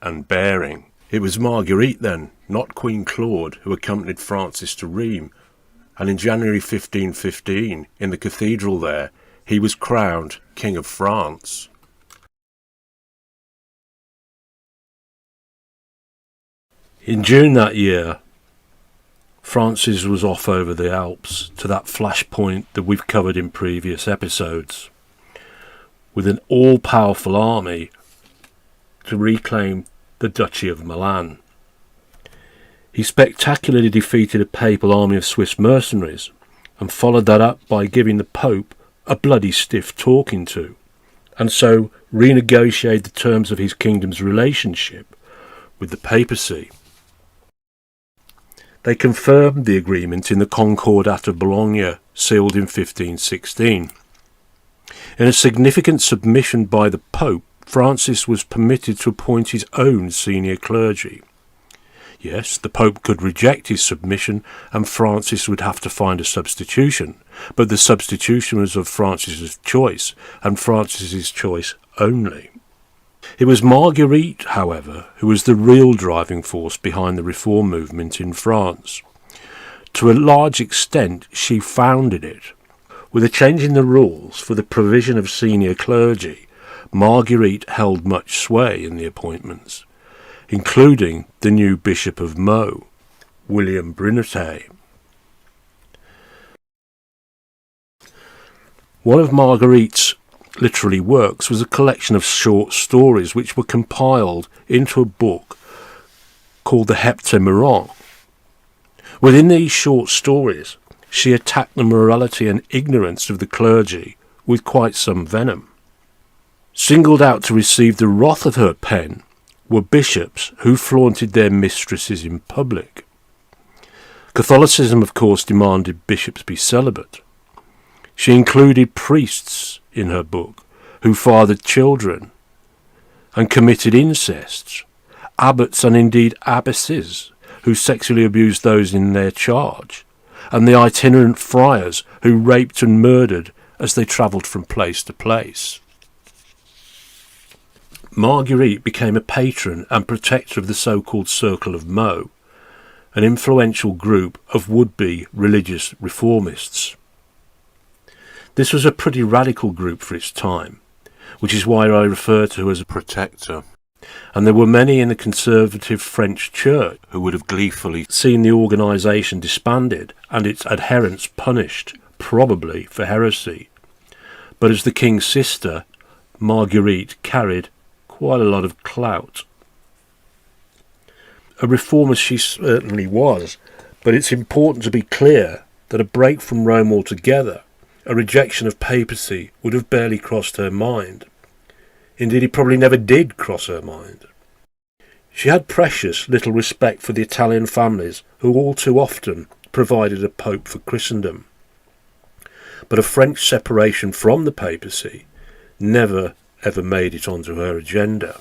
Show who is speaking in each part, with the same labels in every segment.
Speaker 1: and bearing. It was Marguerite then, not Queen Claude, who accompanied Francis to Rheims, and in January 1515, in the cathedral there, he was crowned King of France. In June that year, Francis was off over the Alps to that flashpoint that we've covered in previous episodes, with an all-powerful army to reclaim the Duchy of Milan. He spectacularly defeated a papal army of Swiss mercenaries and followed that up by giving the Pope a bloody stiff talking to, and so renegotiated the terms of his kingdom's relationship with the papacy. They confirmed the agreement in the Concordat of Bologna, sealed in 1516. In a significant submission by the Pope, Francis was permitted to appoint his own senior clergy. Yes, the Pope could reject his submission and Francis would have to find a substitution, but the substitution was of Francis's choice, and Francis's choice only. It was Marguerite, however, who was the real driving force behind the reform movement in France. To a large extent, she founded it. With a change in the rules for the provision of senior clergy, Marguerite held much sway in the appointments, including the new Bishop of Meaux, William Brunetet. One of Marguerite's literary works was a collection of short stories which were compiled into a book called the Heptameron. Within these short stories, she attacked the morality and ignorance of the clergy with quite some venom. Singled out to receive the wrath of her pen were bishops who flaunted their mistresses in public. Catholicism, of course, demanded bishops be celibate. She included priests in her book who fathered children and committed incest, abbots and indeed abbesses who sexually abused those in their charge, and the itinerant friars who raped and murdered as they travelled from place to place. Marguerite became a patron and protector of the so-called Circle of Meaux, an influential group of would-be religious reformists. This was a pretty radical group for its time, which is why I refer to her as a protector, and there were many in the conservative French church who would have gleefully seen the organisation disbanded and its adherents punished, probably for heresy. But as the king's sister, Marguerite carried quite a lot of clout. A reformer she certainly was, but it's important to be clear that a break from Rome altogether, a rejection of papacy, would have barely crossed her mind. Indeed, it probably never did cross her mind. She had precious little respect for the Italian families who all too often provided a pope for Christendom. But a French separation from the papacy never ever made it onto her agenda.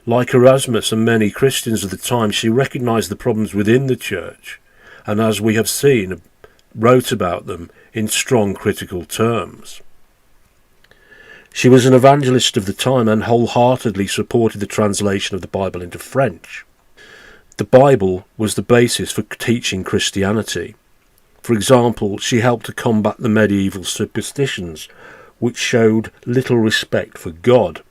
Speaker 1: Like Erasmus and many Christians of the time, she recognised the problems within the church, and as we have seen, wrote about them in strong critical terms. She was an evangelist of the time and wholeheartedly supported the translation of the Bible into French. The Bible was the basis for teaching Christianity. For example, she helped to combat the medieval superstitions, which showed little respect for God.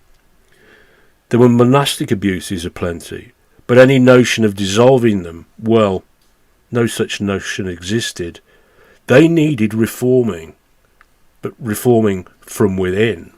Speaker 1: There were monastic abuses aplenty, but any notion of dissolving them, well, no such notion existed. They needed reforming, but reforming from within.